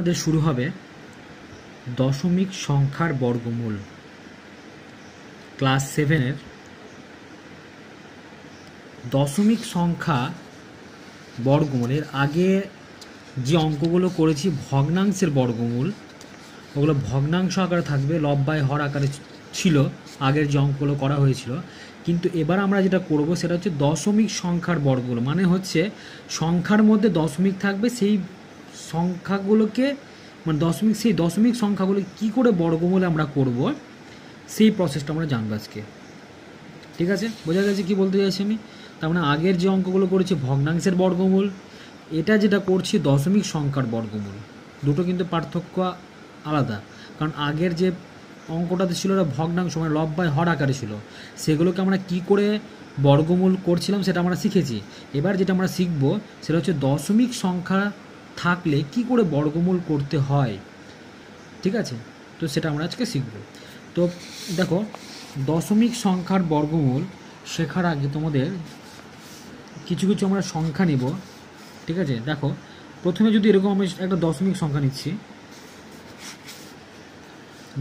আমাদের শুরু হবে দশমিক সংখ্যার বর্গমূল ক্লাস 7-এর দশমিক সংখ্যা বর্গমূলের আগে যে অঙ্কগুলো করেছি ভগ্নাংশের বর্গমূল, ওগুলো ভগ্নাংশ আকারে থাকবে, লব বাই হর আকারে ছিল আগের যে অঙ্কগুলো করা হয়েছিল। কিন্তু এবার আমরা যেটা করব সেটা হচ্ছে দশমিক সংখ্যার বর্গমূল, মানে হচ্ছে সংখ্যার মধ্যে দশমিক থাকবে, সেই সংখ্যাগুলোকে মানে সেই দশমিক সংখ্যাগুলো কি করে বর্গমূলে আমরা করব সেই প্রসেসটা আমরা জানবো আজকে। ঠিক আছে, বোঝা গেছে কি বলতে চাইছি আমি? তার মানে আগের যে অঙ্কগুলো করেছি ভগ্নাংশের বর্গমূল, এটা যেটা করছি দশমিক সংখ্যার বর্গমূল, দুটো কিন্তু পার্থক্য আলাদা। কারণ আগের যে অঙ্কটাতে ছিল ওটা ভগ্নাংশ মানে লব বাই হর আকারে ছিল, সেগুলোকে আমরা কি করে বর্গমূল করছিলাম সেটা আমরা শিখেছি। এবার যেটা আমরা শিখব সেটা হচ্ছে দশমিক সংখ্যা থাকলে কি করে বর্গমূল করতে হয়। ঠিক আছে, তো সেটা আমরা আজকে শিখব। তো দেখো, দশমিক সংখ্যার বর্গমূল শেখার আগে তোমাদের কিছু কিছু আমরা সংখ্যা নিব। ঠিক আছে, দেখো প্রথমে যদি এরকম আমি একটা দশমিক সংখ্যা নিচ্ছি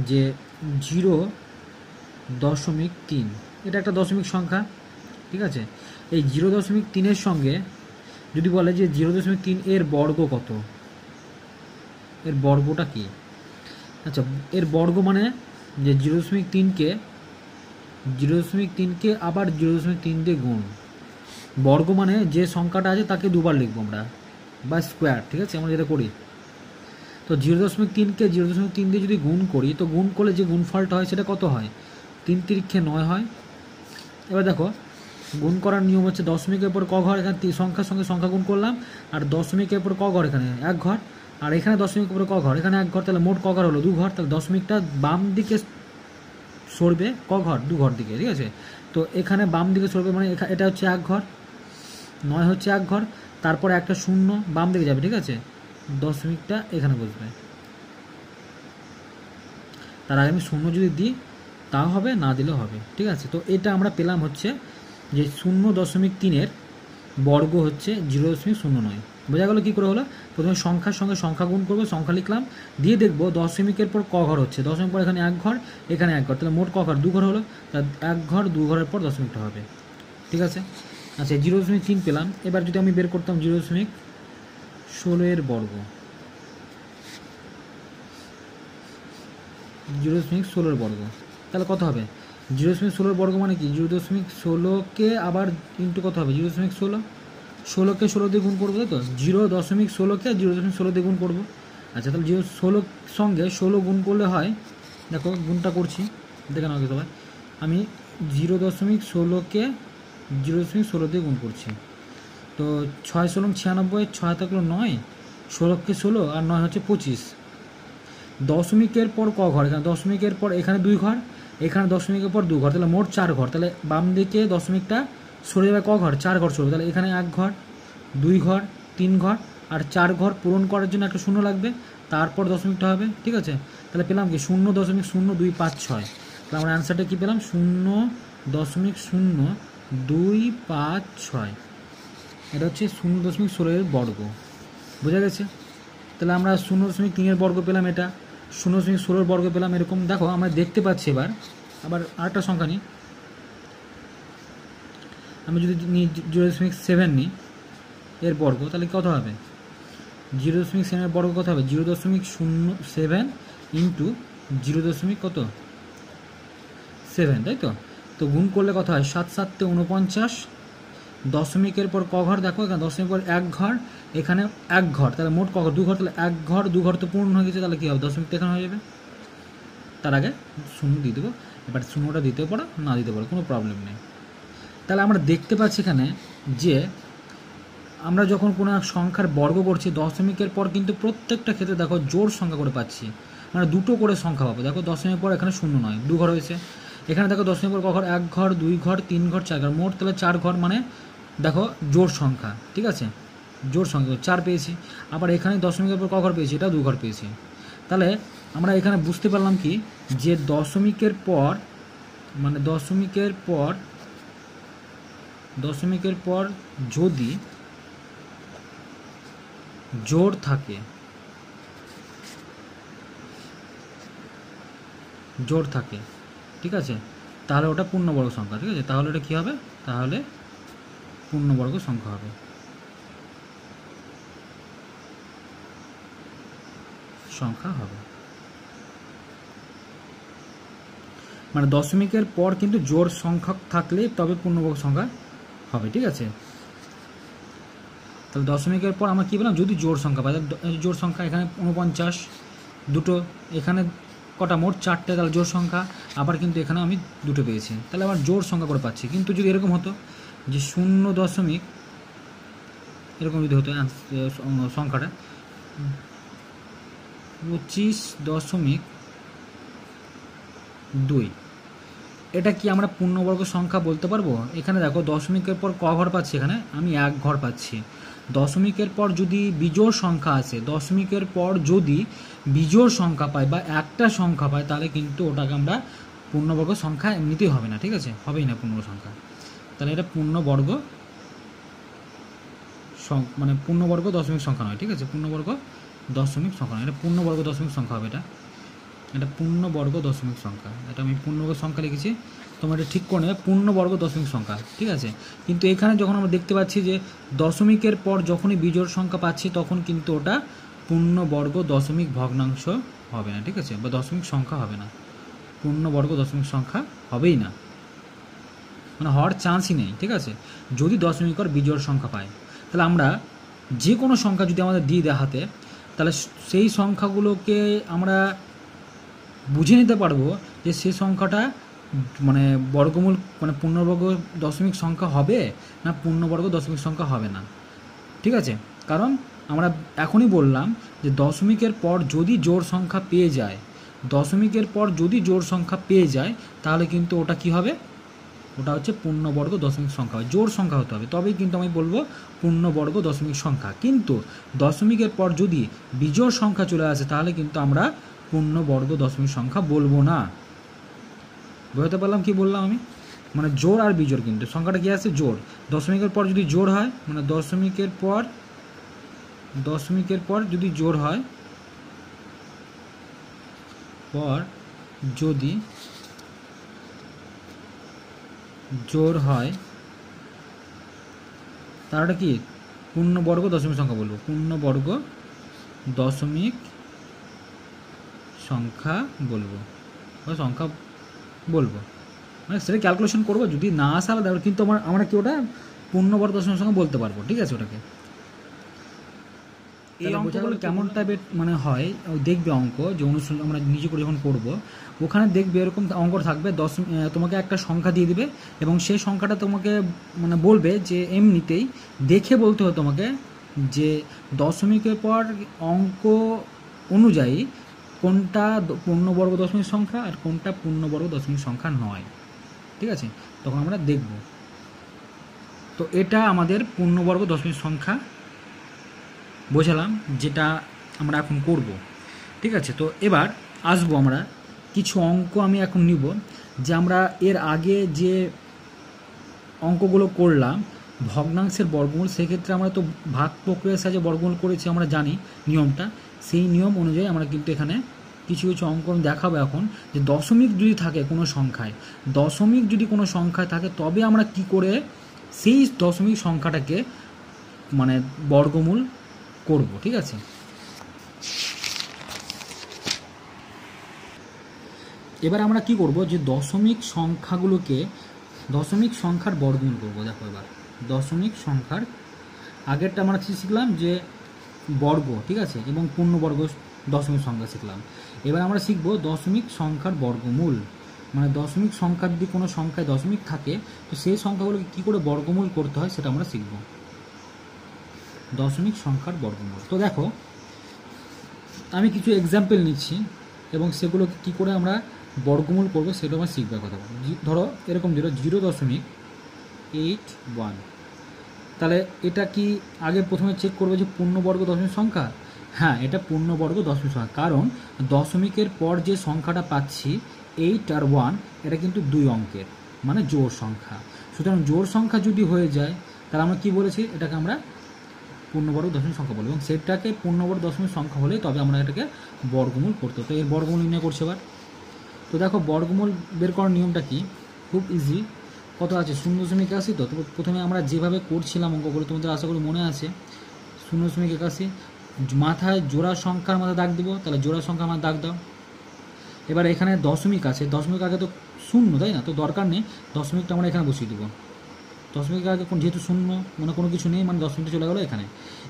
যে 0.3, এটা একটা দশমিক সংখ্যা। ঠিক আছে, এই 0.3-এর সঙ্গে যদি বলে যে 0.3 এর বর্গ কত, এর বর্গটা কি? আচ্ছা, এর বর্গ মানে যে 0.3কে আবার 0.3 দিয়ে গুণ। বর্গ মানে যে সংখ্যাটা আছে তাকে দুবার লিখবো আমরা, বা স্কোয়ার। ঠিক আছে, আমরা যেটা করি, তো 0.3কে 0.3 দিয়ে যদি গুণ করি, তো গুণ করলে যে গুণফলটা হয় সেটা কত হয়? 3 তিরিক্ষে 9 হয়। এবার দেখো, গুণ করার নিয়ম হচ্ছে দশমিকের পর ক ঘর, এখানে সংখ্যার সঙ্গে সংখ্যা গুণ করলাম, আর দশমিকের পর ক ঘর এখানে 1 ঘর, আর এখানে দশমিকের পর ক ঘর এখানে 1 ঘর, তাহলে মোট ক ঘর হলো 2 ঘর। তাহলে দশমিকটা বাম দিকে সরবে ক ঘর, 2 ঘর দিকে। ঠিক আছে, তো এখানে বাম দিকে সরবে মানে এটা হচ্ছে 1 ঘর, 9 হচ্ছে 1 ঘর, তারপরে একটা শূন্য বাম দিকে যাবে। ঠিক আছে, দশমিকটা এখানে বসবে, তার আগে আমি শূন্য যদি দিই তাও হবে, না দিলেও হবে। ঠিক আছে, তো এটা আমরা পেলাম হচ্ছে যে 0.3-এর বর্গ হচ্ছে 0.09। বোঝা গেল কী করে হলো? প্রথমে সংখ্যার সঙ্গে সংখ্যা গুণ করবো, সংখ্যা লিখলাম, দিয়ে দেখবো দশমিকের পর ক ঘর হচ্ছে, দশমিক পর এখানে 1 ঘর, এখানে 1 ঘর, তাহলে মোট ক ঘর? 2 ঘর হলো, তা 1 ঘর 2 ঘরের পর দশমিকটা হবে। ঠিক আছে, আচ্ছা 0.3 পেলাম। এবার যদি আমি বের করতাম 0.16-এর বর্গ, 0.16-এর বর্গ, তাহলে কত হবে? 0.16-এর বর্গ মানে কি? 0.16কে আবার ইন্টু কত হবে? 0.16, 16কে 16 দিয়ে গুণ করবো, তাই তো? 0.16কে 0.16 দিয়ে গুণ করবো। আচ্ছা, তাহলে 16 সঙ্গে 16 গুণ করলে হয়, দেখো গুণটা করছি, দেখে নাও সবাই, আমি 0.16কে 0.16 দিয়ে গুণ করছি। তো 6 16 96, 6 থাকলো 9, 16কে 16 আর 9 হচ্ছে 25। দশমিকের পর ক ঘর? এখানে দশমিকের পর এখানে 2 ঘর, এখানে দশমিকের পর 2 ঘর, তাহলে মোট 4 ঘর। তাহলে বাম দিকে দশমিকটা সরে যাবে ক ঘর? 4 ঘর সরবে। তাহলে এখানে 1 ঘর, 2 ঘর, 3 ঘর, আর 4 ঘর পূরণ করার জন্য একটা শূন্য লাগবে, তারপর দশমিকটা হবে। ঠিক আছে, তাহলে পেলাম কি? 0.0256। তাহলে আমরা অ্যান্সারটা কী পেলাম? 0.0256। এটা হচ্ছে 0.16-এর বর্গ। বোঝা গেছে? তাহলে আমরা 0.3-এর বর্গ পেলাম, এটা 0.16-এর বর্গ পেলাম। এরকম দেখো আমরা দেখতে পাচ্ছি। এবার আবার আরেকটা সংখ্যা নিই, আমি যদি নিই 0.7 নিই এর বর্গ, তাহলে কত হবে? 0.7-এর বর্গ কত হবে? 0.07 ইন্টু 0.7, তাই তো? তো গুণ করলে কত হয়? 7 7 49। দশমিকের পর ক ঘর? দেখো এখানে দশমিকের পর 1 ঘর, এখানে 1 ঘর, তাহলে মোট ক ঘর? 2 ঘর। তাহলে 1 ঘর 2 ঘর তো পূর্ণ হয়ে গেছে, তাহলে কী হবে? দশমিকটা এখানে হয়ে যাবে। তার আগে শূন্য দিয়ে দেবো। এবার শূন্যটা দিতে পারো, না দিতে পারো, কোনো প্রবলেম নেই। তাহলে আমরা দেখতে পাচ্ছি এখানে যে আমরা যখন কোনো এক সংখ্যার বর্গ করছি, দশমিকের পর কিন্তু প্রত্যেকটা ক্ষেত্রে দেখো জোড় সংখ্যা করে পাচ্ছি, মানে দুটো করে সংখ্যা পাবো। দেখো দশমিকের পর এখানে শূন্য নয়, 2 ঘর হয়েছে, এখানে দেখো দশমিকের পর ক ঘর? 1 ঘর, 2 ঘর, 3 ঘর, 4 ঘর, মোট তাহলে 4 ঘর, মানে দেখো জোড় সংখ্যা। ঠিক আছে, জোড় সংখ্যা 4 পেয়েছি। আবার এখানে দশমিকের পর ক ঘর পেয়েছি? এটা 2 ঘর পেয়েছি। তাহলে আমরা এখানে বুঝতে পারলাম কি, যে দশমিকের পর মানে দশমিকের পর যদি জোড় থাকে, জোড় থাকে, ঠিক আছে, তাহলে ওটা পূর্ণবর্গ সংখ্যা, ঠিক আছে। তাহলে এটা কী হবে, তাহলে পূর্ণবর্গ সংখ্যা হবে, মানে দশমিকের পর কিন্তু জোড় সংখ্যক থাকলে তবে পূর্ণবর্গ সংখ্যা হবে, ঠিক আছে। তাহলে দশমিকের পর আমরা কী বললাম, যদি জোড় সংখ্যা পাই, জোড় সংখ্যা এখানে 49 দুটো, এখানে কটা মোট 4টে, তাহলে জোড় সংখ্যা। আবার কিন্তু এখানে আমি দুটো পেয়েছি, তাহলে আবার জোড় সংখ্যা করে পাচ্ছি। কিন্তু যদি এরকম হতো যে 0 এরকম যদি হতো সংখ্যাটা 25.2, এটা কি আমরা পূর্ণবর্গ সংখ্যা বলতে পারবো? এখানে দেখো দশমিকের পর ক ঘর পাচ্ছি, এখানে আমি 1 ঘর পাচ্ছি। দশমিকের পর যদি বিজোড় সংখ্যা আসে, দশমিকের পর যদি বিজোড় সংখ্যা পাই বা একটা সংখ্যা পাই, তাহলে কিন্তু ওটাকে আমরা পূর্ণবর্গ সংখ্যা এমনিতেই হবে না, ঠিক আছে, হবেই না পূর্ণবর্গ সংখ্যা। তাহলে এটা পূর্ণবর্গ মানে পূর্ণবর্গ দশমিক সংখ্যা নয়, ঠিক আছে, পূর্ণবর্গ দশমিক সংখ্যা নয়, এটা পূর্ণবর্গ দশমিক সংখ্যা হবে। এটা পূর্ণবর্গ দশমিক সংখ্যা, এটা আমি পূর্ণবর্গ সংখ্যা লিখেছি, তোমরা এটা ঠিক করে নেবে, পূর্ণবর্গ দশমিক সংখ্যা, ঠিক আছে। কিন্তু এখানে যখন আমরা দেখতে পাচ্ছি যে দশমিকের পর যখনই বিজোড় সংখ্যা পাচ্ছি, তখন কিন্তু ওটা পূর্ণবর্গ দশমিক ভগ্নাংশ হবে না, ঠিক আছে, বা দশমিক সংখ্যা হবে না, পূর্ণবর্গ দশমিক সংখ্যা হবেই না, মানে হওয়ার চান্সই নেই, ঠিক আছে। যদি দশমিকের বিজোড় সংখ্যা পাই, তাহলে আমরা যে কোনো সংখ্যা যদি আমাদের দিয়ে দেওয়া হাতে, তাহলে সেই সংখ্যাগুলোকে আমরা বুঝে নিতে পারবো যে সেই সংখ্যাটা মানে বর্গমূল মানে পূর্ণবর্গ দশমিক সংখ্যা হবে না পূর্ণবর্গ দশমিক সংখ্যা হবে না, ঠিক আছে। কারণ আমরা এখনই বললাম যে দশমিকের পর যদি জোড় সংখ্যা পেয়ে যায়, দশমিকের পর যদি জোড় সংখ্যা পেয়ে যায়, তাহলে কিন্তু ওটা কি হবে, ওটা হচ্ছে পূর্ণবর্গ দশমিক সংখ্যা, জোড় সংখ্যা হতে হবে, তবেই কিন্তু আমি বলবো পূর্ণবর্গ দশমিক সংখ্যা। কিন্তু দশমিকের পর যদি বিজোড় সংখ্যা চলে আসে, তাহলে কিন্তু আমরা পূর্ণবর্গ দশমিক সংখ্যা বলবো না। বুঝতে পারলাম কি বললাম আমি, মানে জোড় আর বিজোড়, কিন্তু সংখ্যাটা কি আছে, জোড়। দশমিকের পর যদি জোড় হয়, মানে দশমিকের পর যদি জোড় হয়, তাহলে কি পূর্ণবর্গ দশমিক সংখ্যা বলবো, পূর্ণবর্গ দশমিক সংখ্যা বলবো, মানে সেটা ক্যালকুলেশন করবো, যদি না আসে আলাদা, কিন্তু আমরা কি ওটা পূর্ণবর্গ দশমিক সংখ্যা বলতে পারবো, ঠিক আছে। ওটাকে এই অঙ্কগুলো কেমন টাইপের মানে হয়, দেখবে অঙ্ক যে অনুশীলন আমরা নিজে করে যখন করবো, ওখানে দেখবে এরকম অঙ্ক থাকবে, তোমাকে একটা সংখ্যা দিয়ে দিবে এবং সেই সংখ্যাটা তোমাকে মানে বলবে যে এমনিতেই দেখে বলতে হবে তোমাকে যে দশমিকের পর অঙ্ক অনুযায়ী কোনটা পূর্ণবর্গ দশমিক সংখ্যা আর কোনটা পূর্ণবর্গ দশমিক সংখ্যা নয়, ঠিক আছে। তখন আমরা দেখব। তো এটা আমাদের পূর্ণবর্গ দশমিক সংখ্যা বোঝালাম, যেটা আমরা এখন করব, ঠিক আছে। তো এবার আসবো আমরা কিছু অঙ্ক আমি এখন নিব, যে আমরা এর আগে যে অঙ্কগুলো করলাম ভগ্নাংশের বর্গমূল, সেক্ষেত্রে আমরা তো ভাগ প্রক্রিয়ার সাহায্যে বর্গমূল করেছি, আমরা জানি নিয়মটা, সেই নিয়ম অনুযায়ী আমরা কিন্তু এখানে কিছু কিছু অঙ্ক দেখাবো এখন, যে দশমিক যদি থাকে কোনো সংখ্যায় থাকে, তবে আমরা কি করে সেই দশমিক সংখ্যাটাকে মানে বর্গমূল করব, ঠিক আছে। এবার আমরা কি করব, যে দশমিক সংখ্যার বর্গমূল করব। দেখো এবার দশমিক সংখ্যার আগেরটা আমরা কি শিখলাম, যে বর্গ, ঠিক আছে, এবং পূর্ণবর্গ দশমিক সংখ্যা শিখলাম। এবার আমরা শিখব দশমিক সংখ্যার বর্গমূল, মানে দশমিক সংখ্যা যদি কোনো সংখ্যায় দশমিক থাকে, তো সেই সংখ্যাগুলোকে কী করে বর্গমূল করতে হয় সেটা আমরা শিখব, দশমিক সংখ্যার বর্গমূল। তো দেখো আমি কিছু এক্সাম্পল নিচ্ছি এবং সেগুলোকে কী করে আমরা বর্গমূল করবো সেটা আমরা শিখবে কথা। ধরো এরকম 0.81, তাহলে এটা কি আগে প্রথমে চেক করবে যে পূর্ণবর্গ দশমিক সংখ্যা, হ্যাঁ এটা পূর্ণবর্গ দশমিক সংখ্যা, কারণ দশমিকের পর যে সংখ্যাটা পাচ্ছি 8 আর 1, এটা কিন্তু 2 অঙ্কের মানে জোড় সংখ্যা। সুতরাং জোড় সংখ্যা যদি হয়ে যায়, তাহলে আমরা কি বলেছি, এটাকে আমরা পূর্ণবর্গ দশমিক সংখ্যা বলবো, এবং সেটাকে পূর্ণবর্গ দশমিক সংখ্যা হলে তবে আমরা এটাকে বর্গমূল করতে। তো এর বর্গমূল নির্ণয় করছি এবার। তো দেখো বর্গমূল বের করার নিয়মটা কি, খুব ইজি। কত আছে 0.81। তো প্রথমে আমরা যেভাবে করছিলাম অঙ্কগুলো তোমাদের আশা করি মনে আছে, 0.81 মাথায় জোড়া সংখ্যার মাথায় দাগ দিব, তাহলে জোড়া সংখ্যার মাথায় দাগ দাও। এবার এখানে দশমিক আছে, দশমিক আগে তো শূন্য, তাই না, তো দরকার নেই, দশমিকটা আমরা এখানে বসিয়ে দেবো। দশমিক আগে যেহেতু শূন্য মানে কোনো কিছু নেই, মানে দশমিকটা চলে গেলো এখানে।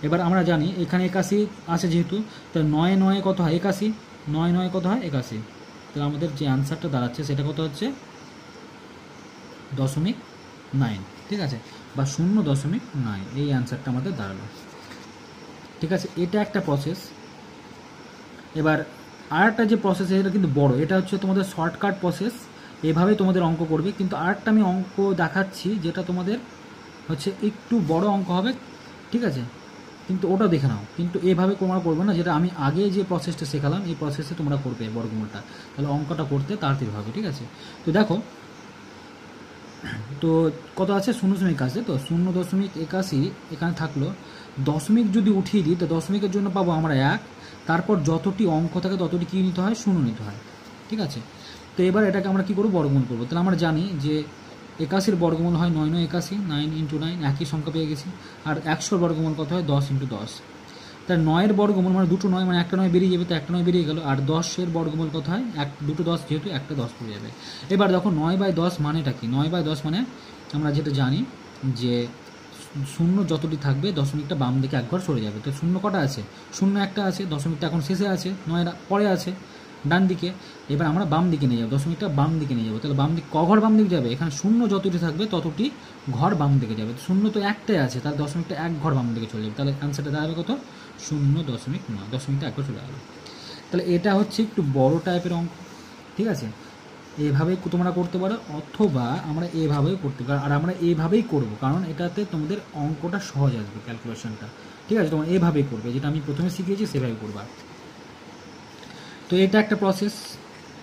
এবার আমরা জানি এখানে 81 আছে যেহেতু, তাহলে 9 9 কত হয় 81, 9 9 কত হয় 81। তাহলে আমাদের যে আনসারটা দাঁড়াচ্ছে সেটা কত হচ্ছে 0.9, ঠিক আছে, বা 0.9, এই অ্যান্সারটা আমাদের দাঁড়ালো। ঠিক আছে, এটা একটা প্রসেস। এবার আর একটা যে প্রসেস, এটা কিন্তু বড়, এটা হচ্ছে তোমাদের শর্টকাট প্রসেস, এভাবেই তোমাদের অঙ্ক করবে। কিন্তু আরেকটা আমি অঙ্ক দেখাচ্ছি যেটা তোমাদের হচ্ছে একটু বড় অঙ্ক হবে, ঠিক আছে, কিন্তু ওটা দেখে নাও। কিন্তু এভাবে তোমরা করবে না, যেটা আমি আগে যে প্রসেসটা শেখালাম এই প্রসেসে তোমরা করবে বর্গমূলটা, তাহলে অঙ্কটা করতে তাড়াতাড়ি হবে। ঠিক আছে, তো দেখো, তো কত আছে 0.81, তো 0.81 এখানে থাকলো। দশমিক যদি উঠিয়ে দিই তো দশমিকের জন্য পাবো আমরা 1, তারপর যতটি অঙ্ক থাকে ততটি কী নিতে হয়, 0 নিতে হয়। ঠিক আছে, তো এবার এটাকে আমরা কী করবো, বর্গমূল করবো। তাহলে আমরা জানি যে 81 বর্গমূল হয় 9 9 81, 9 × 9, একই সংখ্যা পেয়ে গেছি। আর 100 বর্গমূল কত হয় 10 × 10। তাহলে 9 বর্গমূল মানে দুটো 9, মানে একটা 9 বেরিয়ে যাবে, তো একটা 9 বেরিয়ে গেল। আর 10 বর্গমূল কত হয়, দুটো 10 যেহেতু একটা 10 পড়ে যাবে। এবার দেখো 9/10 মানেটা কি, 9/10 মানে আমরা যেটা জানি যে 0 যতটি থাকবে দশমিকটা বাম দিকে একবার সরে যাবে। তো 0 কটা আছে, 0 একটা আছে, দশমিকটা এখন শেষে আছে, 9 পরে আছে ডান দিকে। এবার আমরা বাম দিকে নিয়ে যাবো, দশমিকটা বাম দিকে নিয়ে যাবো। তাহলে বাম দিক ঘর বাম দিকে যাবে, এখানে 0 যতটি থাকবে ততটি ঘর বাম দিকে যাবে। 0 তো একটাই আছে, তাহলে দশমিকটা এক ঘর বাম দিকে চলে যাবে। তাহলে অ্যান্সারটা দাঁড়াবে কত, 0.9, দশমিকটা একবার চলে গেল। তাহলে এটা হচ্ছে একটু বড় টাইপের অঙ্ক। ঠিক আছে, এভাবেই তোমরা করতে পারো, অথবা আমরা এভাবেই করতে পারো। আর আমরা এইভাবেই করব, কারণ এটাতে তোমাদের অঙ্কটা সহজ আসবে, ক্যালকুলেশনটা। ঠিক আছে, তোমরা এভাবেই করবে, যেটা আমি প্রথমে শিখিয়েছি সেভাবেই করবা। তো এটা একটা প্রসেস।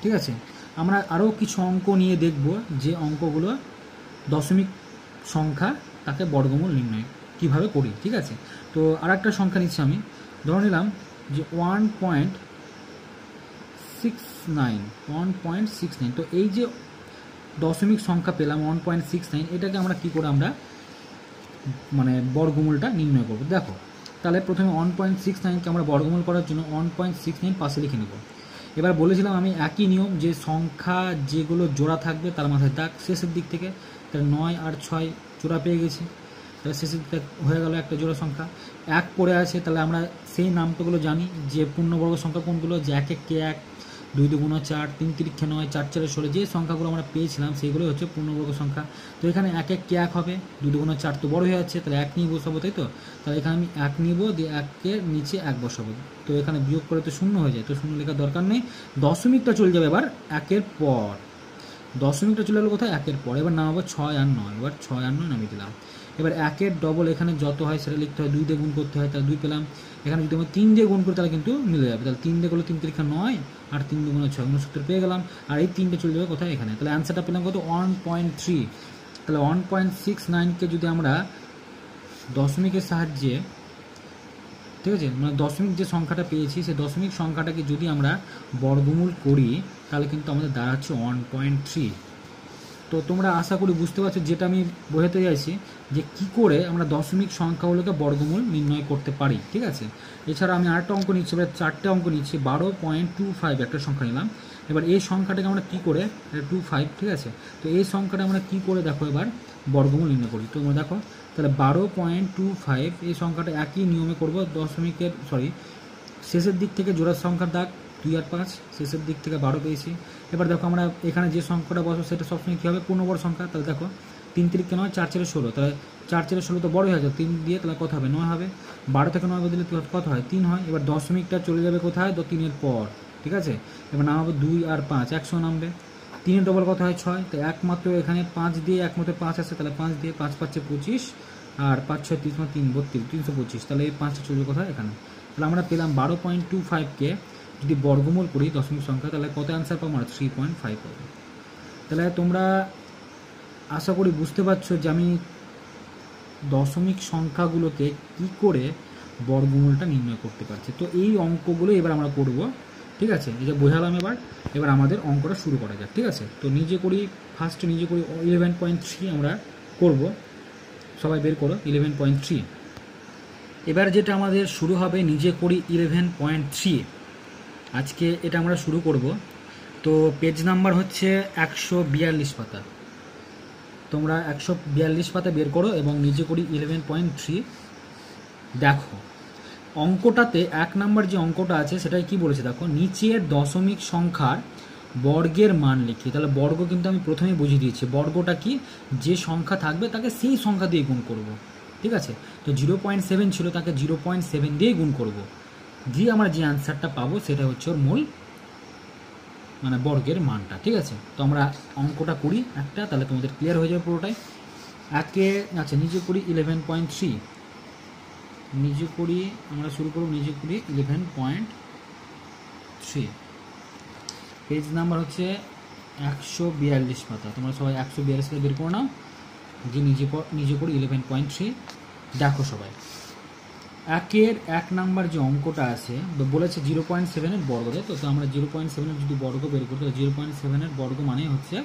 ঠিক আছে, আমরা আরও কিছু অঙ্ক নিয়ে দেখব, যে অঙ্কগুলো দশমিক সংখ্যা তাকে বর্গমূল নির্ণয় কীভাবে করি। ঠিক আছে, তো আর একটা সংখ্যা নিচ্ছি আমি, ধরে নিলাম যে 1.69। তো এই যে দশমিক সংখ্যা পেলাম 1.69, এটাকে আমরা কি করে আমরা মানে বর্গমূলটা নির্ণয় করব। দেখো, তাহলে প্রথমে 1.69কে আমরা বর্গমূল করার জন্য 1.69 পাশে লিখে নেব। এবার বলেছিলাম আমি একই নিয়ম, যে সংখ্যা যেগুলো জোড়া থাকবে তার মাথায় দাগ শেষের দিক থেকে। তাহলে 9 আর 6 জোড়া পেয়ে গেছি, তাহলে শেষের দিকটা হয়ে গেল একটা জোড়া সংখ্যা। 1 পড়ে আছে, তাহলে আমরা সেই নামটাগুলো জানি যে পূর্ণবর্গ সংখ্যা কোনগুলো, যে 1 1 কে 1, 2 2 গুণ 4, 3 3 9, 4 4 16, যে সংখ্যাগুলো আমরা পেয়েছিলাম সেইগুলোই হচ্ছে পূর্ণবর্গ সংখ্যা। তো এখানে 1 1 কে 1 হবে, 2 2 গুণ 4 তো বড় হয়ে যাচ্ছে, তাহলে 1 নিয়ে বসাবো, তাই তো। তাহলে এখানে আমি 1 নিব, দিয়ে 1-এর নিচে 1 বসাবো। তো এখানে বিয়োগ করে তো 0 হয়ে যায়, তো 0 লেখার দরকার নেই। দশমিকটা চলে যাবে এবার 1-এর পর, দশমিকটা চলে গেলো কোথায়, 1-এর পর। এবার নামাবো 6 আর 9, এবার 6 আর 9 নামিয়ে দিলাম। এবার 1-এর ডবল এখানে যত হয় সেটা লিখতে হয়, 2 দিয়ে গুণ করতে হয়, তাহলে 2 পেলাম। এখানে যদি আমরা 3 দিয়ে গুণ করি তাহলে কিন্তু মিলে যাবে, তাহলে 3 দিয়ে করলে 3 3 9, আর 3 2 6, 69 পেয়ে গেলাম। আর এই 3টে চলে যাবে কোথায়, এখানে। তাহলে অ্যান্সারটা পেলাম কত, 1.3। তাহলে 1.69কে যদি আমরা দশমিকের সাহায্যে, ঠিক আছে, মানে দশমিক যে সংখ্যাটা পেয়েছি সেই দশমিক সংখ্যাটাকে যদি আমরা বর্গমূল করি তাহলে কিন্তু আমাদের দাঁড়াচ্ছে 1.3। তো তোমরা আশা করি বুঝতে পারছো যেটা আমি বোঝাতে চাইছি, যে কি করে আমরা দশমিক সংখ্যাগুলোকে বর্গমূল নির্ণয় করতে পারি। ঠিক আছে, এছাড়া আমি আরেকটা অঙ্ক নিচ্ছি, এবার 4টে অঙ্ক নিচ্ছি। 12.25 একটা সংখ্যা নিলাম। এবার এই সংখ্যাটাকে আমরা কী করে, 25, ঠিক আছে, তো এই সংখ্যাটা আমরা কী করে দেখো এবার বর্গমূল নির্ণয় করি। তোমরা দেখো, তাহলে 12.25 এই সংখ্যাটা একই নিয়মে করব, দশমিকের শেষের দিক থেকে জোড়ার সংখ্যার দাগ 2 আর 5, শেষের দিক থেকে 12 পেয়েছি। এবার দেখো আমরা এখানে যে সংখ্যাটা বসবো সেটা সবসময় কী হবে, পূর্ণবর্গ সংখ্যা। তাহলে দেখো 3 3 9, 4 4 16, তাহলে 4 4 16 তো বড় হয়ে যাবে, 3 দিয়ে তাহলে কত হবে, 9 হবে। 12 থেকে 9 বদলে কত হয়, 3 হয়। এবার দশমিকটা চলে যাবে কোথায়, 3-এর পর। ঠিক আছে, এবার নামাবো 2 আর 5, 100 নামবে। 3-এর ডবল কত হয় 6, তো একমাত্র এখানে 5 দিয়ে একমাত্র 5 আছে, তাহলে 5 দিয়ে 5 5 25, আর 5 6 30 3 32, 325, তাহলে এই 5টা চলবে কোথায়, এখানে। তাহলে আমরা পেলাম 12.25কে যদি বর্গমূল করি দশমিক সংখ্যা, তাহলে কত অ্যান্সার পাবো, আমরা 3.5 পাবো। তাহলে তোমরা আশা করি বুঝতে পারছো যে আমি দশমিক সংখ্যাগুলোকে কি করে বর্গমূলটা নির্ণয় করতে পারছি। তো এই অঙ্কগুলো এবার আমরা করব, ঠিক আছে, এই যে বোঝালাম। এবার আমাদের অঙ্কটা শুরু করা যাক। ঠিক আছে, তো নিজে করি, ফার্স্টে নিজে করি 11.3 আমরা করব। সবাই বের করো 11.3। এবার যেটা আমাদের শুরু হবে নিজে করি 11.3, আজকে এটা আমরা শুরু করব। তো পেজ নাম্বার হচ্ছে 142 পাতা, তোমরা 142 পাতা বের করো এবং নিজে করি 11.3 দেখো। অঙ্কটাতে 1 নাম্বার যে অঙ্কটা আছে সেটাই কি বলেছে দেখো, নিচের দশমিক সংখ্যার বর্গের মান লিখি। তাহলে বর্গ কিন্তু আমি প্রথমেই বুঝিয়ে দিয়েছি, বর্গটা কি, যে সংখ্যা থাকবে তাকে সেই সংখ্যা দিয়ে গুণ করব। ঠিক আছে, তো 0.7 ছিল, তাকে 0.7 দিয়ে গুণ করব, দিয়ে আমরা যে অ্যান্সারটা পাবো সেটা হচ্ছে ওর মূল মানে বর্গের মানটা। ঠিক আছে, তো আমরা অঙ্কটা করি একটা, তাহলে তোমাদের ক্লিয়ার হয়ে যাবে পুরোটাই। একে আচ্ছা নিজে করি 11.3, নিজে করি আমরা শুরু করব নিজে করি 11.3। পেজ নাম্বার হচ্ছে 142 পাতা, তোমরা সবাই 142 পাতা বের করে নাও, যে নিজে করি 11.3 দেখো সবাই। 1 নাম্বার যে অঙ্কটা আছে বলেছে 0.7 বর্গ, তাই তো। তো আমরা 0.7 যদি বর্গ বের করি, তাহলে 0.7 বর্গ মানে হচ্ছে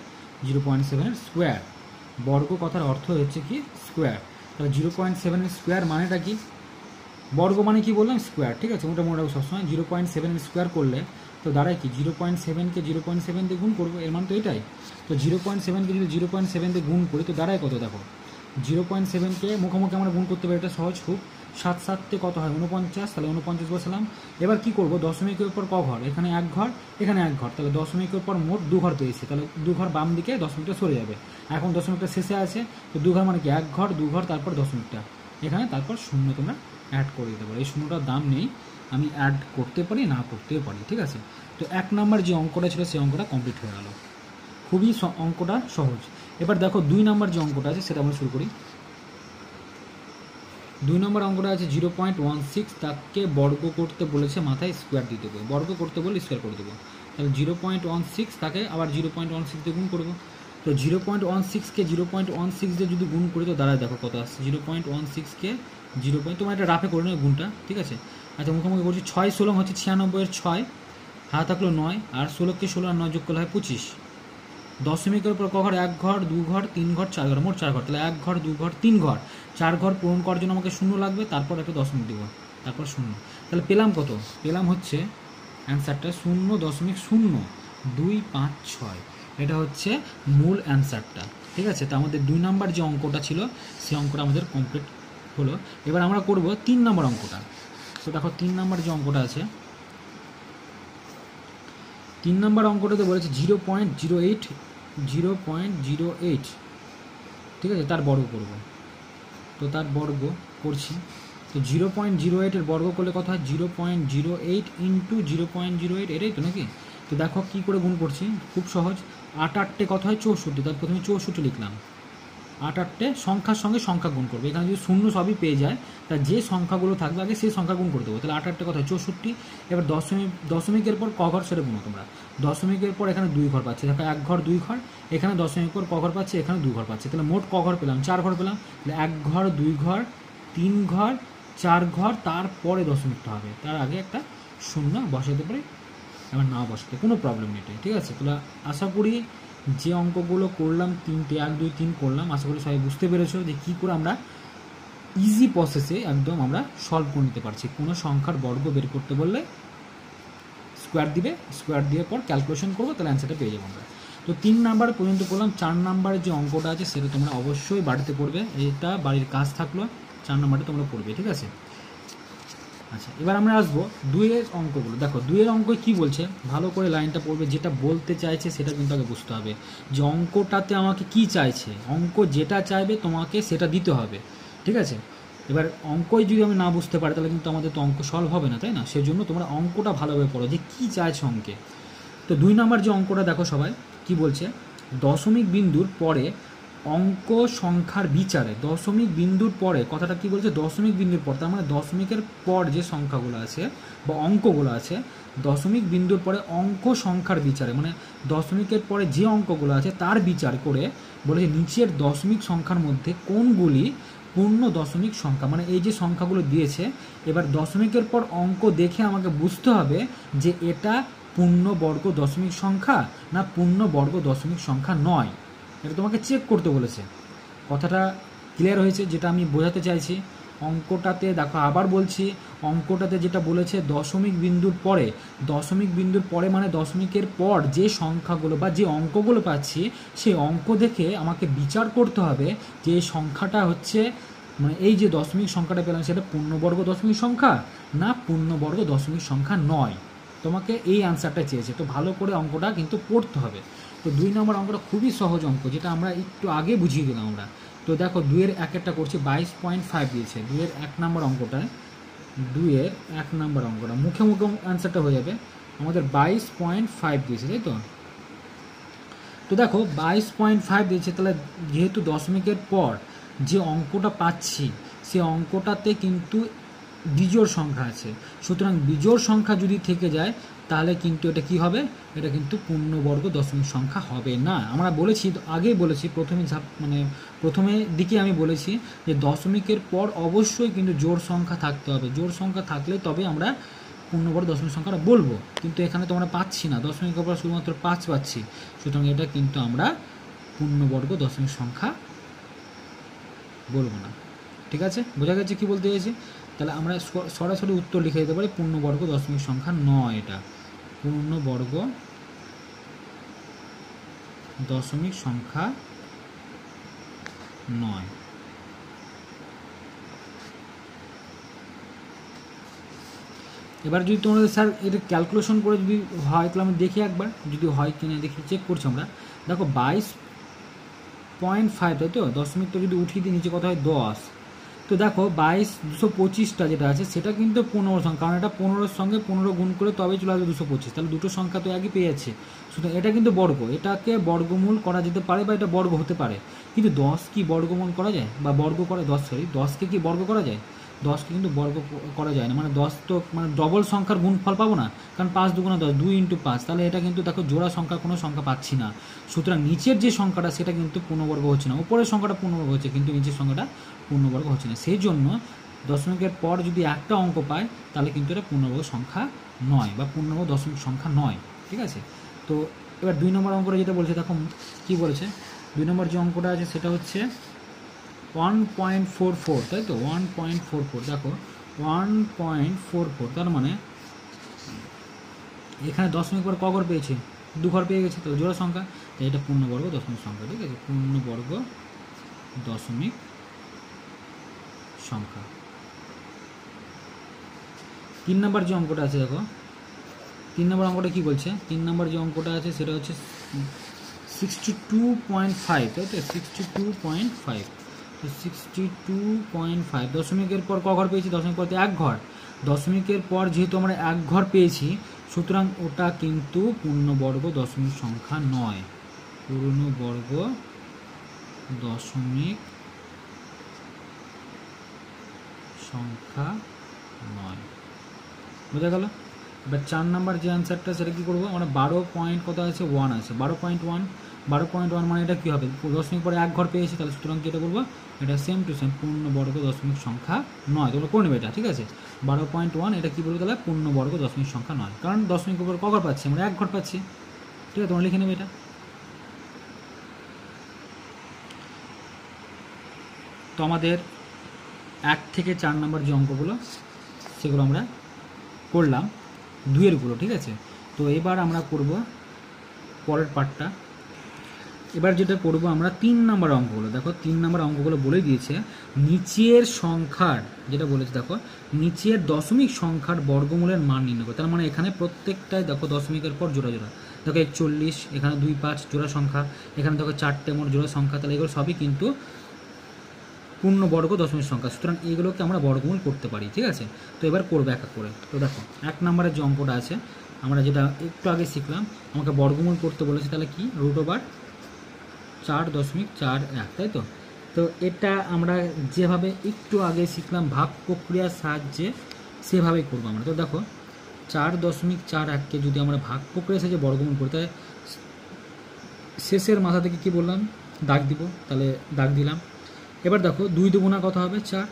0.7 স্কোয়ার। বর্গ কথার অর্থ হচ্ছে কি স্কোয়ার। তাহলে 0.7 স্কোয়ার মানেটা কি, বর্গ মানে কি বললাম স্কোয়ার। ঠিক আছে, মোটামুটি সবসময় 0.7 স্কোয়ার করলে তো দাঁড়ায় কি 0.7কে 0.7 দিয়ে গুণ করবো, এর মান তো এটাই। তো 0.7কে যদি 0.7 দিয়ে গুণ করি তো দাঁড়ায় কত দেখো, 0.7কে মুখোমুখি আমরা গুণ করতে পারি, এটা সহজ খুব। 7 7 কত হয় 49, তাহলে 49 বসালাম। এবার কি করব, দশমিকের উপর ক ঘর, এখানে 1 ঘর এখানে 1 ঘর, তাহলে দশমিকের উপর মোট 2 ঘর পেয়েছি, তাহলে 2 ঘর বাম দিকে দশমিকটা সরে যাবে। এখন দশমিকটা শেষে আছে, তো 2 ঘর মানে কি 1 ঘর 2 ঘর তারপর দশমিকটা এখানে, তারপর শূন্য তোমরা অ্যাড করে দিতে পারো। এই শূন্যটার দাম নেই, আমি অ্যাড করতে পারি না করতেও পারি। ঠিক আছে, তো 1 নাম্বার যে অঙ্কটা ছিল সেই অঙ্কটা কমপ্লিট হয়ে গেল, খুবই অঙ্কটা সহজ। এবার দেখো 2 নাম্বার যে অঙ্কটা আছে সেটা আমরা শুরু করি। 2 নম্বর অঙ্কটা আছে 0.16, তাকে বর্গ করতে বলেছে, মাথায় স্কোয়ার দিয়ে দেবো, বর্গ করতে বলে স্কোয়ার করে দেবো। তাহলে 0.16 তাকে আবার 0.16 দিয়ে গুণ করবো। তো 0.16কে 0.16 দিয়ে যদি গুণ করি তো দাঁড়ায় দেখো কত আসছে, 0.16কে 0. তোমার এটা রাফে করে নেবে গুণটা। ঠিক আছে, আচ্ছা মুখোমুখি করছি, 6 16 হচ্ছে 96 এর 6, হাত থাকলো 9, আর 16কে 16 আর 9 যোগ করলে হয় 25। দশমিকের উপর ক ঘর, 1 ঘর 2 ঘর 3 ঘর 4 ঘর, মোট 4 ঘর। তাহলে 1 ঘর 2 ঘর 3 ঘর, 4 ঘর পূরণ করার জন্য আমাকে শূন্য লাগবে, তারপর একটা দশমিক দেবো, তারপর শূন্য। তাহলে পেলাম কত, পেলাম হচ্ছে অ্যান্সারটা 0.00256, এটা হচ্ছে মূল অ্যান্সারটা। ঠিক আছে, তো আমাদের 2 নাম্বার যে অঙ্কটা ছিল সেই অঙ্কটা আমাদের কমপ্লিট হলো। এবার আমরা করব 3 নাম্বার অঙ্কটা। তো দেখো 3 নাম্বার যে অঙ্কটা আছে, 3 নাম্বার অঙ্কটাতে বলেছে 0.08, ঠিক আছে, তার বর্গ করব। তো তার বর্গ করছি, তো 0.08 এর বর্গ করলে কত হয় 0.08 ইন্টু 0.08, এটাই তো নাকি। তো দেখো কী করে গুণ করছি, খুব সহজ। 8 8 কত হয় 64, তার প্রথমে 64 লিখলাম। 8 8 সংখ্যার সঙ্গে সংখ্যা গুণ করবে, এখানে যদি শূন্য সবই পেয়ে যায় তা যে সংখ্যাগুলো থাকবে আগে সেই সংখ্যা গুণ করে দেবো। তাহলে 8 8 কত হয় 64। এবার দশমিকের পর ক ঘর সেটা গুণ তোমরা, দশমিকের পর এখানে 2 ঘর পাচ্ছে, দেখো 1 ঘর 2 ঘর, এখানে দশমিকের পর ক ঘর পাচ্ছে, এখানে 2 ঘর পাচ্ছে, তাহলে মোট ক ঘর পেলাম 4 ঘর পেলাম। তাহলে 1 ঘর 2 ঘর 3 ঘর 4 ঘর, তারপরে দশমিকটা হবে, তার আগে একটা শূন্য বসাতে পারি, এবার না বসাতে কোনো প্রবলেম নেই। ঠিক আছে, তাহলে আশা করি যে অঙ্কগুলো করলাম 3টে 1 2 3 করলাম, আশা করি সবাই বুঝতে পেরেছো যে কী করে আমরা ইজি প্রসেসে একদম আমরা সলভ করে নিতে পারছি। কোনো সংখ্যার বর্গ বের করতে বললে স্কোয়ার দিবে, স্কোয়ার দিয়ে পর ক্যালকুলেশন করবো, তাহলে অ্যান্সারটা পেয়ে যাবো আমরা। তো 3 নাম্বার পর্যন্ত করলাম। 4 নাম্বারের যে অঙ্কটা আছে সেটা তোমরা অবশ্যই বাড়িতে পড়বে, এটা বাড়ির কাজ থাকলো, 4 নাম্বারটা তোমরা পড়বে। ঠিক আছে, আচ্ছা এবার আমরা আসবো 2-এর অঙ্কগুলো। দেখো 2-এর অঙ্ক কি বলছে, ভালো করে লাইনটা পড়বে, যেটা বলতে চাইছে সেটা কিন্তু আগে বুঝতে হবে, যে অঙ্কটাতে আমাকে কি চাইছে, অঙ্ক যেটা চাইবে তোমাকে সেটা দিতে হবে। ঠিক আছে, এবার অঙ্কই যদি আমি না বুঝতে পারি তাহলে কিন্তু আমাদের তো অঙ্ক সলভ হবে না, তাই না। সেজন্য তোমরা অঙ্কটা ভালোভাবে পড়ো যে কী চাইছে অঙ্কে। তো 2 নাম্বার যে অঙ্কটা দেখো সবাই কি বলছে, দশমিক বিন্দুর পরে অঙ্ক সংখ্যার বিচারে, দশমিক বিন্দুর পরে কথাটা কি বলছে, দশমিক বিন্দুর পর, তার মানে দশমিকের পর যে সংখ্যাগুলো আছে বা অঙ্কগুলো আছে, দশমিক বিন্দুর পরে অঙ্ক সংখ্যার বিচারে, মানে দশমিকের পরে যে অঙ্কগুলো আছে তার বিচার করে বলেছে নিচের দশমিক সংখ্যার মধ্যে কোনগুলি পূর্ণ দশমিক সংখ্যা। মানে এই যে সংখ্যাগুলো দিয়েছে, এবার দশমিকের পর অঙ্ক দেখে আমাকে বুঝতে হবে যে এটা পূর্ণবর্গ দশমিক সংখ্যা না পূর্ণবর্গ দশমিক সংখ্যা নয়, এটা তোমাকে চেক করতে বলেছে। কথাটা ক্লিয়ার হয়েছে যেটা আমি বোঝাতে চাইছি? অঙ্কটাতে দেখো আবার বলছি, অঙ্কটাতে যেটা বলেছে দশমিক বিন্দুর পরে মানে দশমিকের পর যে সংখ্যাগুলো বা যে অঙ্কগুলো পাচ্ছি সেই অঙ্ক দেখে আমাকে বিচার করতে হবে যে এই সংখ্যাটা হচ্ছে মানে এই যে দশমিক সংখ্যাটা পেলাম সেটা পূর্ণবর্গ দশমিক সংখ্যা না পূর্ণবর্গ দশমিক সংখ্যা নয়। তোমাকে এই অ্যান্সারটা চেয়েছে, তো ভালো করে অঙ্কটা কিন্তু পড়তে হবে। তো 2 নম্বর অঙ্কটা খুবই সহজ অঙ্ক, যেটা আমরা একটু আগে বুঝিয়ে দিলাম আমরা। তো দেখো 2-এর 1-এরটা করছি, 22.5 দিয়েছে 2-এর 1 নম্বর অঙ্কটায়। 2-এর 1 নম্বর অঙ্কটা মুখে মুখে অ্যান্সারটা হয়ে যাবে, আমাদের 22.5 দিয়েছে, তাই তো? তো দেখো 22.5 দিয়েছে, তাহলে যেহেতু দশমিকের পর যে অঙ্কটা পাচ্ছি সে অঙ্কটাতে কিন্তু বিজোড় সংখ্যা আছে, সুতরাং বিজোড় সংখ্যা যদি থেকে যায় তাহলে কিন্তু এটা কি হবে, এটা কিন্তু পূর্ণবর্গ দশমিক সংখ্যা হবে না। আমরা বলেছি, আগেই বলেছি, প্রথমে দিকে আমি বলেছি যে দশমিকের পর অবশ্যই কিন্তু জোড় সংখ্যা থাকতে হবে, জোড় সংখ্যা থাকলে তবে আমরা পূর্ণবর্গ দশমিক সংখ্যাটা বলবো, কিন্তু এখানে তো আমরা পাচ্ছি না, দশমিকের পর শুধুমাত্র 5 পাচ্ছি, সুতরাং এটা কিন্তু আমরা পূর্ণবর্গ দশমিক সংখ্যা বলবো না। ঠিক আছে, বোঝা গেছে কি বলতে চাইছি? তাহলে আমরা সরাসরি উত্তর লিখে দিতে পারি পূর্ণবর্গ দশমিক সংখ্যা নয়, এটা পূর্ণবর্গ দশমিক সংখ্যা নয়। এবার যদি তোমাদের স্যার এটা ক্যালকুলেশন করে যদি হয় তাহলে আমি দেখি একবার, যদি হয় কিনা দেখি, চেক করছি আমরা। দেখো 22.5, তাই তো? দশমিক তো যদি উঠিয়ে দিই নিচে কত হয় 10, তো দেখো 225টা যেটা আছে সেটা কিন্তু 15 সংখ্যা, কারণ এটা 15-এর সঙ্গে 15 গুণ করে তবেই চলে আসবে 225, তাহলে দুটো সংখ্যা তো একই পেয়ে যাচ্ছে, সুতরাং এটা কিন্তু বর্গ, এটাকে বর্গমূল করা যেতে পারে বা এটা বর্গ হতে পারে, কিন্তু 10 কি বর্গমূল করা যায় বা বর্গ করা 10কে কি বর্গ করা যায়? 10কে কিন্তু বর্গ করা যায় না, মানে 10 তো মানে ডবল সংখ্যার গুণফল পাবো না, কারণ 5 দুগুণা 10, 2 × 5, তাহলে এটা কিন্তু দেখো জোড়া সংখ্যা কোনো সংখ্যা পাচ্ছি না, সুতরাং নিচের যে সংখ্যাটা সেটা কিন্তু পূর্ণবর্গ হচ্ছে না, উপরের সংখ্যাটা পূর্ণবর্গ হচ্ছে কিন্তু নিচের সংখ্যাটা পূর্ণবর্গ হচ্ছে না, সেই জন্য দশমিকের পর যদি একটা অঙ্ক পায় তাহলে কিন্তু এটা পূর্ণবর্গ সংখ্যা নয় বা পূর্ণবর্গ দশমিক সংখ্যা নয়। ঠিক আছে, তো এবার 2 নম্বর অঙ্কটা যেটা বলছে দেখো কী বলেছে, 2 নম্বর যে অঙ্কটা আছে সেটা হচ্ছে 1.44, তাই তো? 1.44, দেখো 1.44, তার মানে এখানে দশমিক পর ক ঘর পেয়েছে? 2 ঘর পেয়ে গেছে, তো জোড়া সংখ্যা, তাই এটা পূর্ণবর্গ দশমিক সংখ্যা। ঠিক আছে, পূর্ণবর্গ দশমিক সংখ্যা। 3 নম্বর যে অঙ্কটা আছে দেখো, 3 নম্বর অঙ্কটা কী বলছে? 3 নম্বর যে অঙ্কটা আছে সেটা হচ্ছে 62.5, তাই তো? 62.5, তো 62.5 দশমিকের পর ক ঘর পেয়েছি? দশমিক পর 1 ঘর, দশমিকের পর যেহেতু আমরা 1 ঘর পেয়েছি সুতরাং ওটা কিন্তু পূর্ণবর্গ দশমিক সংখ্যা নয়, পূর্ণবর্গ দশমিক সংখ্যা নয়। বোঝা গেল? এবার 4 নম্বর যে অ্যান্সারটা সেটা কী করবো আমরা? 12 কত আছে? 1 আছে, 12.1 মানে এটা কী হবে? দশমিক পরে 1 ঘর পেয়েছি, তাহলে সুতরাং কি এটা করবো? এটা সেম টু সেম পূর্ণবর্গ দশমিক সংখ্যা নয়, তোমরা করে নেবে এটা। ঠিক আছে, 12.1 এটা কী বলবো তাহলে? পূর্ণবর্গ দশমিক সংখ্যা নয়, কারণ দশমিকের উপর ক ঘর পাচ্ছি আমরা? 1 ঘর পাচ্ছি। ঠিক আছে, তোমরা লিখে নেবে এটা। তো আমাদের 1 থেকে 4 নম্বর যে অঙ্কগুলো সেগুলো আমরা করলাম, 2-এরগুলো। ঠিক আছে, তো এবার আমরা করব পরের পার্টটা। এবার যেটা করব আমরা 3 নম্বর অঙ্কগুলো। দেখো 3 নম্বর অঙ্কগুলো বলে দিয়েছে নিচের সংখ্যার, যেটা বলেছে দেখো নিচের দশমিক সংখ্যার বর্গমূলের মান নির্ণয় করো। তার মানে এখানে প্রত্যেকটাই দেখো দশমিকের পর জোড়া জোড়া, দেখো 41, এখানে 2, 5 জোড়া সংখ্যা, এখানে দেখো 4টে মোট জোড়া সংখ্যা, তাহলে এগুলো সবই কিন্তু পূর্ণবর্গ দশমিক সংখ্যা, সুতরাং এইগুলোকে আমরা বর্গমূল করতে পারি। ঠিক আছে, তো এবার করবো এক এক করে। তো দেখো 1 নম্বরের যে অঙ্কটা আছে আমরা যেটা একটু আগে শিখলাম, আমাকে বর্গমূল করতে বলেছে, তাহলে কি? √4.41, তাই তো? তো এটা আমরা যেভাবে একটু আগে শিখলাম ভাগ প্রক্রিয়ার সাহায্যে সেভাবেই করবো আমরা। তো দেখো 4.41কে যদি আমরা ভাগ প্রক্রিয়ার সাহায্যে বর্গমূল করি তাহলে শেষের মাথা থেকে কি বললাম? দাগ দিব, তাহলে দাগ দিলাম। এবার দেখো 2 দুগুণা কত হবে? 4,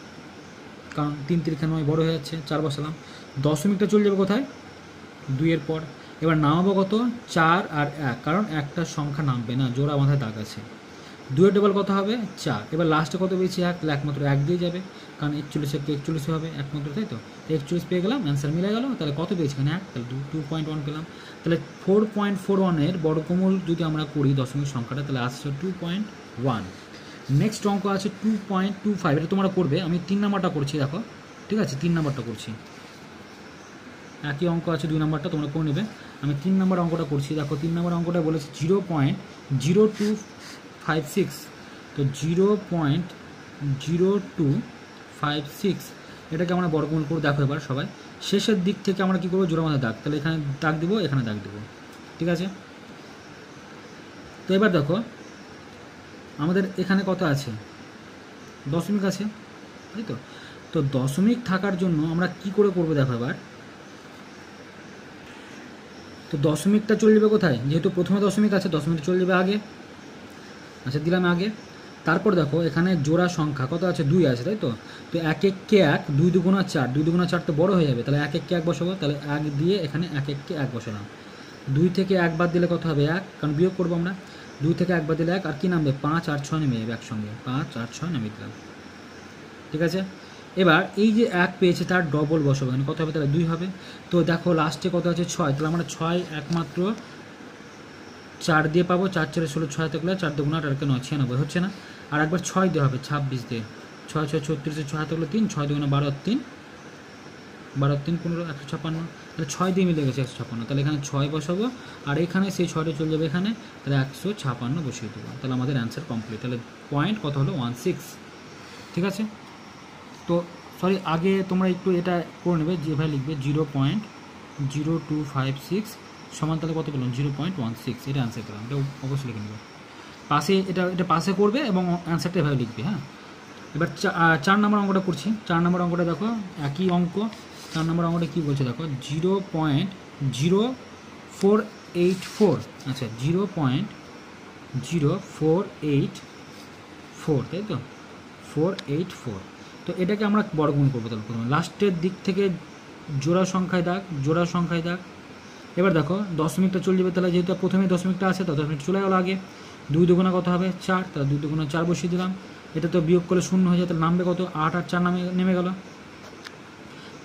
কারণ 3 × 3 = 9 বড় হয়ে যাচ্ছে, 4 বসালাম। দশমিকটা চলে যাবে কোথায়? 2-এর পর, এবার নামাবো কত 4 আর 1, কারণ একটা সংখ্যা নামবে না, জোড়া মাথায় দাগ আছে। 2 ডবল কত হবে 4। এবার লাস্টে কত পেয়েছি 1, তাহলে একমাত্র 1 দিয়ে যাবে, কারণ 41 কে 41 হবে একমাত্র, তাই তো 41 পেয়ে গেলাম, অ্যান্সার মিলে গেল। তাহলে কত পেয়েছি এখানে 1, তাহলে 2.1 পেলাম। তাহলে 4.41 এর বর্গমূল যদি আমরা করি দশমিক সংখ্যাটা, তাহলে আসছে 2.1। নেক্সট অঙ্ক আছে 2.25, এটা তোমরা করবে, আমি 3 নাম্বারটা করছি দেখো, ঠিক আছে 3 নাম্বারটা করছি। একই অঙ্ক আছে 2 নাম্বারটা তোমরা করে নেবে, আমি 3 নাম্বার অঙ্কটা করছি। দেখো 3 নাম্বার অঙ্কটা বলেছে 0.0256, তো 0.0256 এটাকে আমরা বর্গমূল করে দেখো। এবার সবাই শেষের দিক থেকে আমরা কী করবো, জোড়া মাথায় দাগ, তাহলে এখানে দাগ দেবো, এখানে দাগ দেবো, ঠিক আছে। তো এবার দেখো আমাদের এখানে কত আছে, দশমিক আছে, তাই তো। তো দশমিক থাকার জন্য আমরা কি করে করবো দেখো এবার। তো দশমিকটা চলে যাবে কোথায়, যেহেতু প্রথমে দশমিক আছে, দশমিকটা চলে যাবে আগে, আচ্ছা দিলাম আগে। তারপর দেখো এখানে জোড়া সংখ্যা কত আছে, 2 আছে, তাই তো। তো 1 1 কে 1, 2 2 4, 2 2 4 তো বড় হয়ে যাবে, তাহলে 1 1 কে 1 বসাবো, তাহলে 1 দিয়ে এখানে 1 1 কে 1 বসালাম। 2 থেকে 1 বাদ দিলে কত হবে 1, কারণ বিয়োগ করবো আমরা। 2 থেকে 1 বাদ দিলে 1, আর কি নামবে 5 আর 6 নেমে যাবে একসঙ্গে, 5 আর 6 নেমে দিলাম, ঠিক আছে। এবার এই যে 1 পেয়েছে তার ডবল বসাবো, এখানে কত হবে, তাহলে 2 হবে। তো দেখো লাস্টে কত আছে 6, তাহলে আমরা 6 একমাত্র 4 দিয়ে পাবো, 4 4 16, 6 থাকলে 4 2 8 আর 9 96 হচ্ছে না, আর একবার 6 দিয়ে হবে 26 দিয়ে, 6 6 36, 6 থাকলে 3, 6 2 12 3, 12 3 15 156, তাহলে 6 দিয়ে মিলে গেছে 156, তাহলে এখানে 6 বসাবো, আর এখানে সেই 6টা চলে যাবে এখানে, তাহলে 156 বসিয়ে দেবো, তাহলে আমাদের অ্যান্সার কমপ্লিট। তাহলে পয়েন্ট কত হলো 16, ঠিক আছে। তো সরি আগে তোমরা একটু এটা করে নেবে, যেভাবে লিখবে 0.0256 সমান, তাহলে কত পেলাম 0.16, এটা অ্যান্সার পেলাম, এটা অবশ্যই লিখে নেবে পাশে, এটা পাশে করবে এবং অ্যান্সারটা এভাবে লিখবে, হ্যাঁ। এবার 4 নম্বর অঙ্কটা করছি। 4 নম্বর অঙ্কটা দেখো একই অঙ্ক, 4 নম্বর অঙ্কটা কী বলছে দেখো, 0.0484, আচ্ছা 0.0484, তাই তো 484। তো এটাকে আমরা বর্গমূল করবো, তাহলে প্রথমে লাস্টের দিক থেকে জোড়া সংখ্যায় দাগ, জোড়া সংখ্যায় দাগ। এবার দেখো দশমিকটা চলে যাবে, তাহলে যেহেতু প্রথমে দশমিকটা আছে তো দশমিকটা চলে গেলো আগে। 2 2 কত হবে 4, তাহলে 2 2 4 বসিয়ে দিলাম, এটা তো বিয়োগ করলে 0 হয়ে যায়, তাহলে নামবে কত 8 আর 4 নেমে গেল।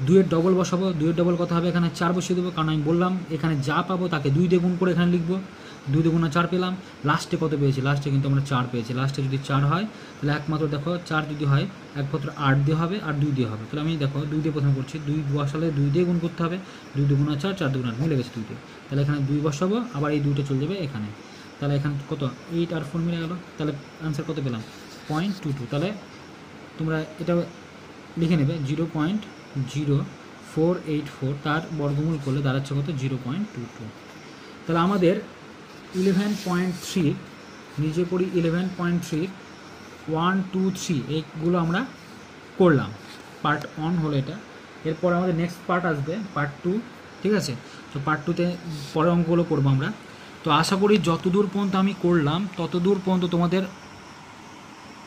2 এর ডবল বসাবো, 2 এর ডবল কত হবে, এখানে 4 বসিয়ে দেবো, কারণ আমি বললাম এখানে যা পাবো তাকে 2 দিয়ে গুণ করে এখানে লিখবো। 2 2 4 পেলাম, লাস্টে কত পেয়েছি, লাস্টে কিন্তু আমরা 4 পেয়েছি। লাস্টে যদি 4 হয় তাহলে একমাত্র দেখো 4 যদি হয় একমাত্র 8 দিয়ে হবে আর 2 দিয়ে হবে, তাহলে আমি দেখো 2 দিয়ে প্রথমে করছি, 2 বসালে 2 দিয়ে গুণ করতে হবে, 2 2 4, 4 2 8 মিলে গেছে 2 দিয়ে, তাহলে এখানে 2 বসাবো, আবার এই 2টা চলে যাবে এখানে, তাহলে এখানে কত 8 আর 4 মিলে গেল, তাহলে আনসার কত পেলাম 0.22। তাহলে তোমরা এটা লিখে নেবে 0.0484, তার বর্গমূল করলে দাঁড়াচ্ছে কত 0.22। তাহলে আমাদের 11.3 নিজে করি 11.3 1 2 3 এইগুলো আমরা করলাম, পার্ট 1 হলো এটা। এরপর আমাদের নেক্সট পার্ট আসবে পার্ট 2, ঠিক আছে। তো পার্ট 2তে পরের অঙ্কগুলো করবো আমরা। তো আশা করি যতদূর পর্যন্ত আমি করলাম ততদূর পর্যন্ত তোমাদের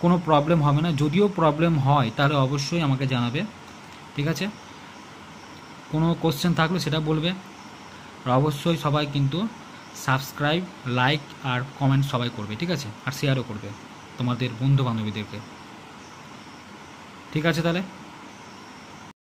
কোনো প্রবলেম হবে না, যদিও প্রবলেম হয় তাহলে অবশ্যই আমাকে জানাবে, ঠিক আছে। কোনো কোশ্চেন থাকলে সেটা বলবে, আর অবশ্যই সবাই কিন্তু সাবস্ক্রাইব, লাইক আর কমেন্ট সবাই করবে, ঠিক আছে, আর শেয়ারও করবে তোমাদের বন্ধু বান্ধবীদেরকে, ঠিক আছে। তাহলে